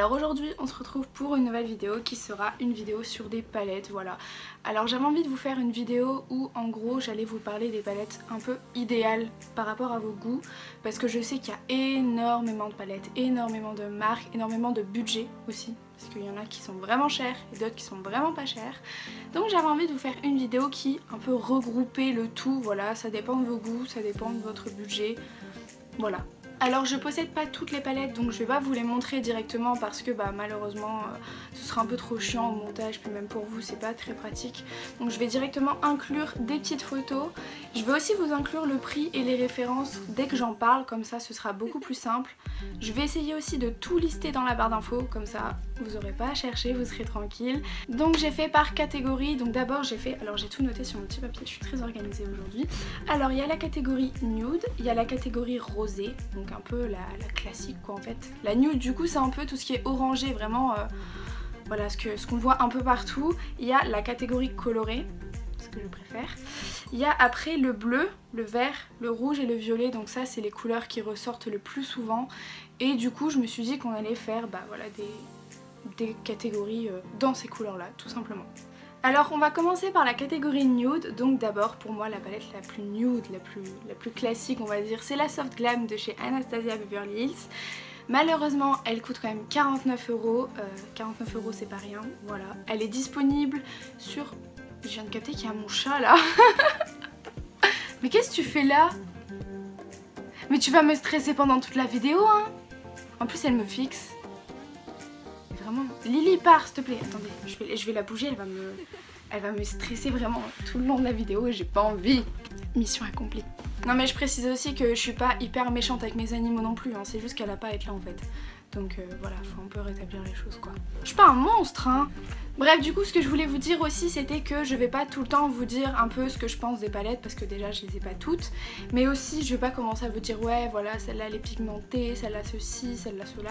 Alors aujourd'hui on se retrouve pour une nouvelle vidéo qui sera une vidéo sur des palettes, voilà. Alors j'avais envie de vous faire une vidéo où en gros j'allais vous parler des palettes un peu idéales par rapport à vos goûts, parce que je sais qu'il y a énormément de palettes, énormément de marques, énormément de budget aussi, parce qu'il y en a qui sont vraiment chères et d'autres qui sont vraiment pas chères. Donc j'avais envie de vous faire une vidéo qui un peu regroupait le tout, voilà, ça dépend de vos goûts, ça dépend de votre budget, voilà. Alors je possède pas toutes les palettes, donc je vais pas vous les montrer directement parce que malheureusement ce sera un peu trop chiant au montage, puis même pour vous c'est pas très pratique. Donc je vais directement inclure des petites photos. Je vais aussi vous inclure le prix et les références dès que j'en parle, comme ça ce sera beaucoup plus simple. Je vais essayer aussi de tout lister dans la barre d'infos, comme ça vous aurez pas à chercher, vous serez tranquille. Donc j'ai fait par catégorie, donc d'abord j'ai fait, alors j'ai tout noté sur mon petit papier, je suis très organisée aujourd'hui. Alors il y a la catégorie nude, il y a la catégorie rosé, donc un peu la classique quoi en fait. La nude du coup c'est un peu tout ce qui est orangé, vraiment voilà ce qu'on voit un peu partout. Il y a la catégorie colorée, ce que je préfère. Il y a après le bleu, le vert, le rouge et le violet, donc ça c'est les couleurs qui ressortent le plus souvent. Et du coup je me suis dit qu'on allait faire voilà, des catégories dans ces couleurs là tout simplement. Alors on va commencer par la catégorie nude, donc d'abord pour moi la palette la plus nude, la plus classique on va dire, c'est la Soft Glam de chez Anastasia Beverly Hills. Malheureusement elle coûte quand même 49 €, 49 € c'est pas rien, voilà. Elle est disponible sur... Je viens de capter qu'il y a mon chat là. Mais qu'est-ce que tu fais là? Mais tu vas me stresser pendant toute la vidéo hein. En plus elle me fixe. Vraiment. Lily pars s'il te plaît. Attendez, je vais la bouger, elle va me stresser vraiment tout le long de la vidéo et j'ai pas envie. Mission accomplie. Non mais je précise aussi que je suis pas hyper méchante avec mes animaux non plus, hein. C'est juste qu'elle a pas à être là en fait. Donc voilà, faut un peu rétablir les choses quoi. Je suis pas un monstre hein. Bref, du coup ce que je voulais vous dire aussi c'était que je vais pas tout le temps vous dire un peu ce que je pense des palettes parce que déjà je les ai pas toutes. Mais aussi je vais pas commencer à vous dire ouais voilà celle-là elle est pigmentée, celle-là ceci, celle-là cela.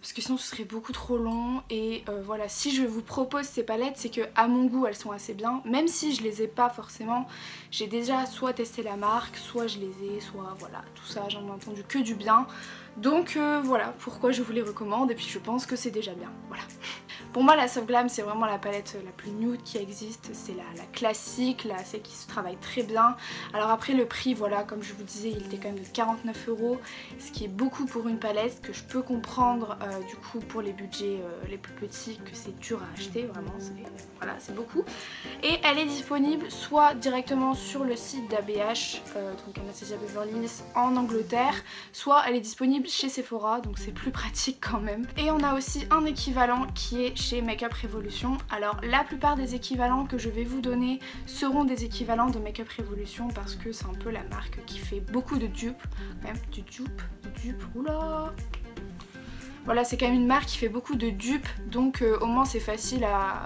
Parce que sinon ce serait beaucoup trop long et voilà, si je vous propose ces palettes c'est que à mon goût elles sont assez bien, même si je les ai pas forcément, j'ai déjà soit testé la marque, soit je les ai, soit voilà, tout ça j'en ai entendu que du bien. Donc voilà pourquoi je vous les recommande et puis je pense que c'est déjà bien, voilà. Pour moi la Soft Glam c'est vraiment la palette la plus nude qui existe, c'est la classique, celle qui se travaille très bien. Alors après le prix voilà comme je vous disais il était quand même de 49 €, ce qui est beaucoup pour une palette que je peux comprendre du coup pour les budgets les plus petits que c'est dur à acheter vraiment, voilà c'est beaucoup. Et elle est disponible soit directement sur le site d'ABH, donc Anastasia Beverly Hills en Angleterre, soit elle est disponible chez Sephora donc c'est plus pratique quand même. Et on a aussi un équivalent qui est chez Makeup Revolution. Alors la plupart des équivalents que je vais vous donner seront des équivalents de Makeup Revolution parce que c'est un peu la marque qui fait beaucoup de dupes, même du dupe, oula. Voilà c'est quand même une marque qui fait beaucoup de dupes donc au moins c'est facile à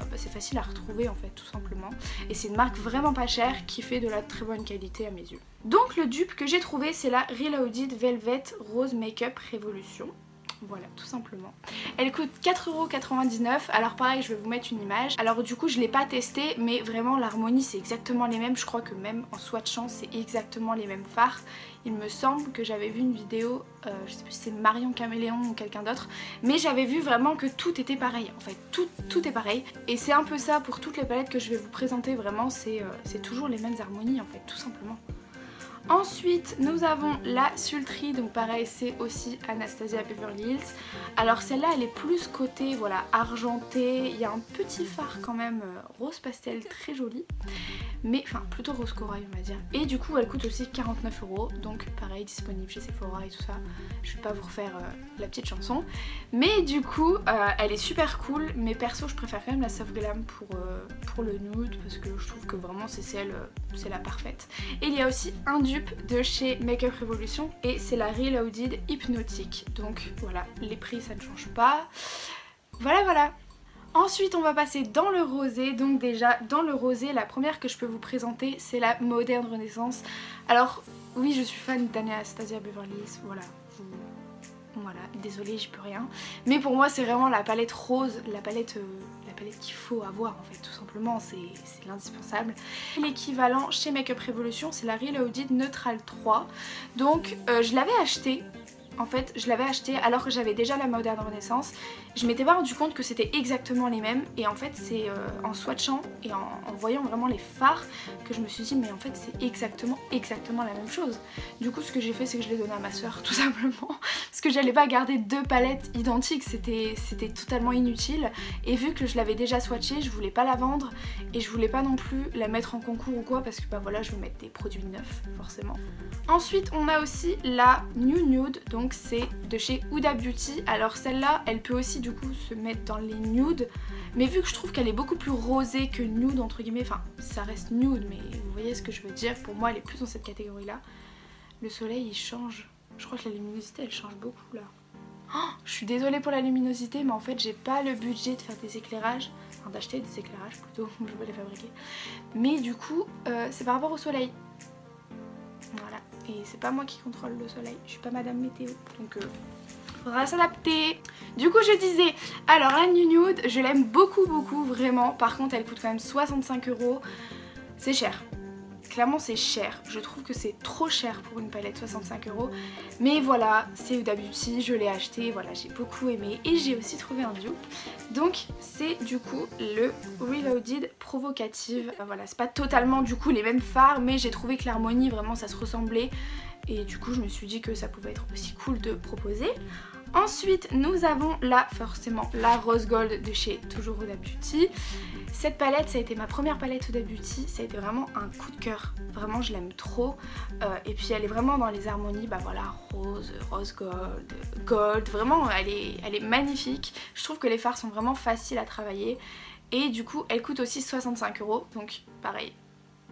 retrouver en fait tout simplement. Et c'est une marque vraiment pas chère qui fait de la très bonne qualité à mes yeux. Donc le dupe que j'ai trouvé c'est la Reloaded Velvet Rose Makeup Revolution. Voilà tout simplement. Elle coûte 4,99 €. Alors pareil je vais vous mettre une image. Alors du coup je l'ai pas testé mais vraiment l'harmonie c'est exactement les mêmes. Je crois que même en swatchant c'est exactement les mêmes fards. Il me semble que j'avais vu une vidéo, je sais plus si c'est Marion Caméléon ou quelqu'un d'autre, mais j'avais vu vraiment que tout était pareil en fait, tout est pareil. Et c'est un peu ça pour toutes les palettes que je vais vous présenter, vraiment c'est toujours les mêmes harmonies en fait tout simplement. Ensuite nous avons la Sultry, donc pareil c'est aussi Anastasia Beverly Hills. Alors celle-là elle est plus côté voilà argenté, il y a un petit fard quand même rose pastel très joli. Mais enfin plutôt rose corail on va dire. Et du coup elle coûte aussi 49 €, donc pareil disponible chez Sephora et tout ça. Je vais pas vous refaire la petite chanson. Mais du coup elle est super cool, mais perso je préfère quand même la Soft Glam pour le nude parce que je trouve que vraiment c'est la parfaite. Et il y a aussi un dupe de chez Makeup Revolution et c'est la Reloaded Hypnotic. Donc voilà, les prix ça ne change pas. Voilà. Ensuite on va passer dans le rosé, donc déjà dans le rosé la première que je peux vous présenter c'est la Modern Renaissance. Alors oui je suis fan d'Anastasia Beverly Hills, voilà, désolée j'y peux rien. Mais pour moi c'est vraiment la palette rose, la palette qu'il faut avoir en fait tout simplement, c'est l'indispensable. L'équivalent chez Makeup Revolution c'est la Reloaded Neutral 3. Donc je l'avais acheté en fait je l'avais acheté alors que j'avais déjà la Modern Renaissance. Je m'étais pas rendu compte que c'était exactement les mêmes et en fait c'est en swatchant et en voyant vraiment les fards que je me suis dit mais en fait c'est exactement la même chose. Du coup ce que j'ai fait c'est que je l'ai donné à ma soeur tout simplement parce que j'allais pas garder deux palettes identiques, c'était totalement inutile et vu que je l'avais déjà swatché je voulais pas la vendre et je voulais pas non plus la mettre en concours ou quoi parce que bah voilà je veux mettre des produits neufs forcément. Ensuite on a aussi la New Nude, donc c'est de chez Huda Beauty. Alors celle-là elle peut aussi du coup se mettre dans les nudes mais vu que je trouve qu'elle est beaucoup plus rosée que nude entre guillemets, enfin ça reste nude mais vous voyez ce que je veux dire, pour moi elle est plus dans cette catégorie là. Le soleil il change, je crois que la luminosité elle change beaucoup là. Oh, je suis désolée pour la luminosité mais en fait j'ai pas le budget de faire des éclairages, enfin d'acheter des éclairages plutôt, je vais les fabriquer. Mais du coup c'est par rapport au soleil. Voilà, et c'est pas moi qui contrôle le soleil, je suis pas madame météo, donc faudra s'adapter. Du coup je disais, alors la New Nude, je l'aime beaucoup vraiment, par contre elle coûte quand même 65 €, c'est cher. Clairement c'est cher, je trouve que c'est trop cher pour une palette 65 €. Mais voilà, c'est Huda Beauty, je l'ai acheté, voilà j'ai beaucoup aimé et j'ai aussi trouvé un dupe. Donc c'est du coup le Reloaded Provocative. Voilà, c'est pas totalement du coup les mêmes fards mais j'ai trouvé que l'harmonie vraiment ça se ressemblait. Et du coup je me suis dit que ça pouvait être aussi cool de proposer. Ensuite nous avons là forcément la Rose Gold de chez toujours Huda Beauty. Cette palette ça a été ma première palette Huda Beauty, ça a été vraiment un coup de cœur, vraiment je l'aime trop. Et puis elle est vraiment dans les harmonies, bah voilà, rose, rose gold, gold, vraiment elle est magnifique. Je trouve que les fards sont vraiment faciles à travailler et du coup elle coûte aussi 65 €, donc pareil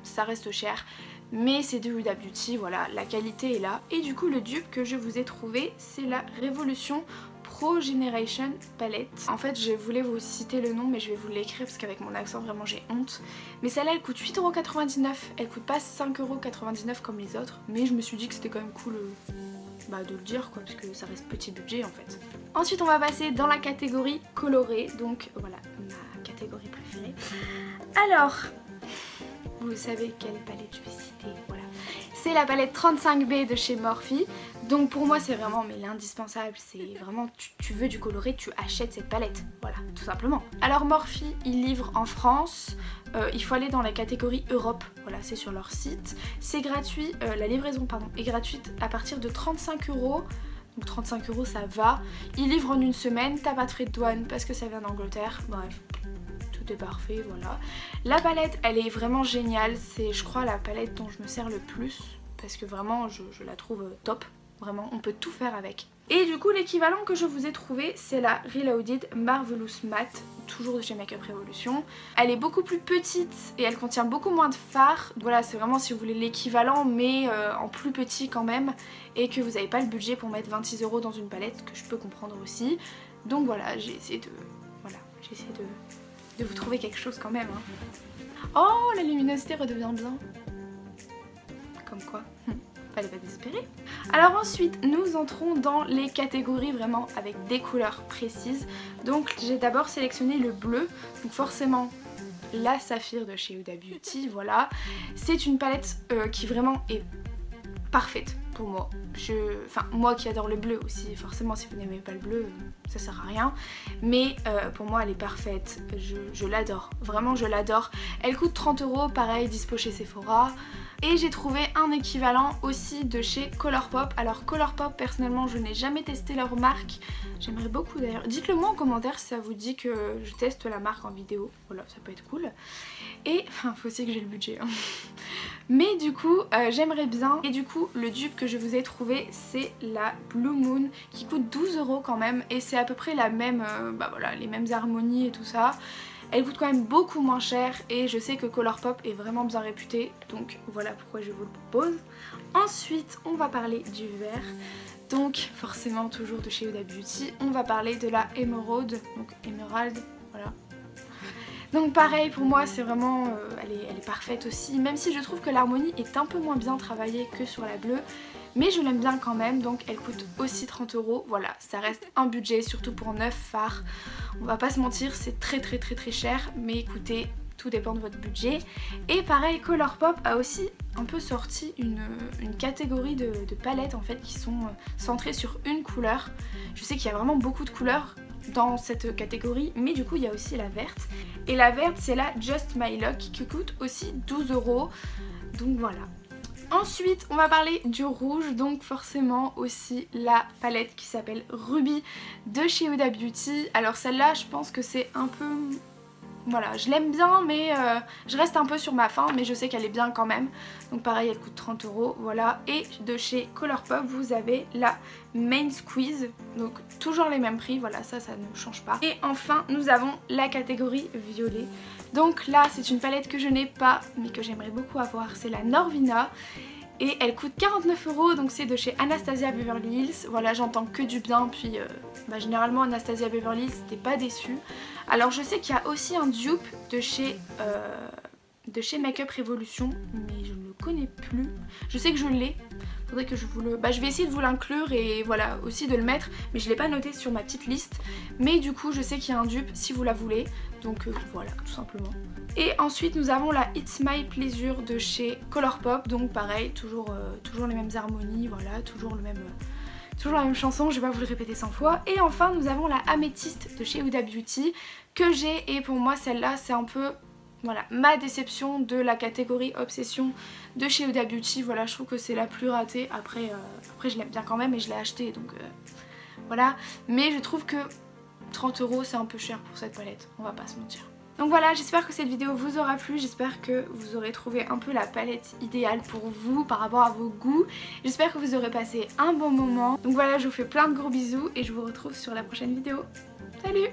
ça reste cher. Mais c'est de Huda Beauty, voilà, la qualité est là. Et du coup le dupe que je vous ai trouvé c'est la Révolution Pro Generation Palette. En fait je voulais vous citer le nom mais je vais vous l'écrire parce qu'avec mon accent vraiment j'ai honte. Mais celle-là elle coûte 8,99 €, elle coûte pas 5,99 € comme les autres. Mais je me suis dit que c'était quand même cool de le dire quoi, parce que ça reste petit budget en fait. Ensuite on va passer dans la catégorie colorée, donc voilà ma catégorie préférée. Alors vous savez quelle palette je vais citer, voilà. C'est la palette 35B de chez Morphe. Donc pour moi c'est vraiment l'indispensable, c'est vraiment tu veux du coloré, tu achètes cette palette, voilà, tout simplement. Alors Morphe, ils livrent en France, il faut aller dans la catégorie Europe, voilà, c'est sur leur site. C'est gratuit, la livraison pardon, est gratuite à partir de 35 €. Donc 35 € ça va. Ils livrent en une semaine, t'as pas de frais de douane parce que ça vient d'Angleterre, bref. Est parfait, voilà. La palette elle est vraiment géniale, c'est je crois la palette dont je me sers le plus parce que vraiment je la trouve top, vraiment on peut tout faire avec. Et du coup l'équivalent que je vous ai trouvé c'est la Reloaded Marvelous Matte, toujours de chez Makeup Revolution. Elle est beaucoup plus petite et elle contient beaucoup moins de fard. Voilà, c'est vraiment si vous voulez l'équivalent mais en plus petit quand même et que vous n'avez pas le budget pour mettre 26 € dans une palette, que je peux comprendre aussi. Donc voilà, j'ai essayé de vous trouver quelque chose quand même. Oh, la luminosité redevient bien. Comme quoi, fallait pas désespérer. Alors ensuite, nous entrons dans les catégories vraiment avec des couleurs précises. Donc j'ai d'abord sélectionné le bleu. Donc forcément, la Saphir de chez Huda Beauty, voilà. C'est une palette qui vraiment est parfaite pour moi. Enfin moi qui adore le bleu aussi, forcément si vous n'aimez pas le bleu ça sert à rien, mais pour moi elle est parfaite, je l'adore, vraiment je l'adore. Elle coûte 30 €, pareil, dispo chez Sephora. Et j'ai trouvé un équivalent aussi de chez Colourpop. Alors Colourpop personnellement je n'ai jamais testé leur marque, j'aimerais beaucoup d'ailleurs. Dites-le moi en commentaire si ça vous dit que je teste la marque en vidéo, voilà ça peut être cool. Et enfin faut aussi que j'ai le budget hein. Mais du coup j'aimerais bien. Et du coup le dupe que je vous ai trouvé c'est la Blue Moon qui coûte 12 € quand même. Et c'est à peu près la même, voilà, les mêmes harmonies et tout ça. Elle coûte quand même beaucoup moins cher et je sais que Colourpop est vraiment bien réputé, donc voilà pourquoi je vous le propose. Ensuite on va parler du vert, donc forcément toujours de chez Huda Beauty. On va parler de la Emerald, donc Emerald, voilà. Donc pareil pour moi c'est vraiment, elle est parfaite aussi, même si je trouve que l'harmonie est un peu moins bien travaillée que sur la bleue. Mais je l'aime bien quand même, donc elle coûte aussi 30 €. Voilà, ça reste un budget, surtout pour 9 fards. On va pas se mentir, c'est très cher, mais écoutez, tout dépend de votre budget. Et pareil, Colourpop a aussi un peu sorti une catégorie de palettes en fait qui sont centrées sur une couleur. Je sais qu'il y a vraiment beaucoup de couleurs dans cette catégorie, mais du coup il y a aussi la verte. Et la verte c'est la Just My Look qui coûte aussi 12 €. Donc voilà. Ensuite on va parler du rouge, donc forcément aussi la palette qui s'appelle Ruby de chez Huda Beauty. Alors celle-là je pense que c'est un peu... Voilà, je l'aime bien mais je reste un peu sur ma faim, mais je sais qu'elle est bien quand même. Donc pareil, elle coûte 30 €, voilà. Et de chez Colourpop, vous avez la Main Squeeze, donc toujours les mêmes prix, voilà, ça ne change pas. Et enfin, nous avons la catégorie violet. Donc là, c'est une palette que je n'ai pas, mais que j'aimerais beaucoup avoir, c'est la Norvina. Et elle coûte 49 €, donc c'est de chez Anastasia Beverly Hills. Voilà, j'entends que du bien, puis généralement Anastasia Beverly Hills, t'es pas déçue. Alors je sais qu'il y a aussi un dupe de chez Makeup Revolution, mais je ne le connais plus. Je sais que je l'ai, faudrait que je vous le... je vais essayer de vous l'inclure et voilà, aussi de le mettre, mais je l'ai pas noté sur ma petite liste. Mais du coup je sais qu'il y a un dupe si vous la voulez, donc voilà, tout simplement. Et ensuite nous avons la It's My Pleasure de chez Colourpop, donc pareil, toujours les mêmes harmonies, voilà, toujours la même chanson, je vais pas vous le répéter 100 fois. Et enfin nous avons la Améthyste de chez Huda Beauty que j'ai, et pour moi celle-là c'est un peu... Voilà, ma déception de la catégorie Obsession de chez Huda Beauty. Voilà, je trouve que c'est la plus ratée. Après je l'aime bien quand même et je l'ai achetée, donc voilà. Mais je trouve que 30 € c'est un peu cher pour cette palette, on va pas se mentir. Donc voilà, j'espère que cette vidéo vous aura plu, j'espère que vous aurez trouvé un peu la palette idéale pour vous par rapport à vos goûts. J'espère que vous aurez passé un bon moment. Donc voilà, je vous fais plein de gros bisous et je vous retrouve sur la prochaine vidéo. Salut!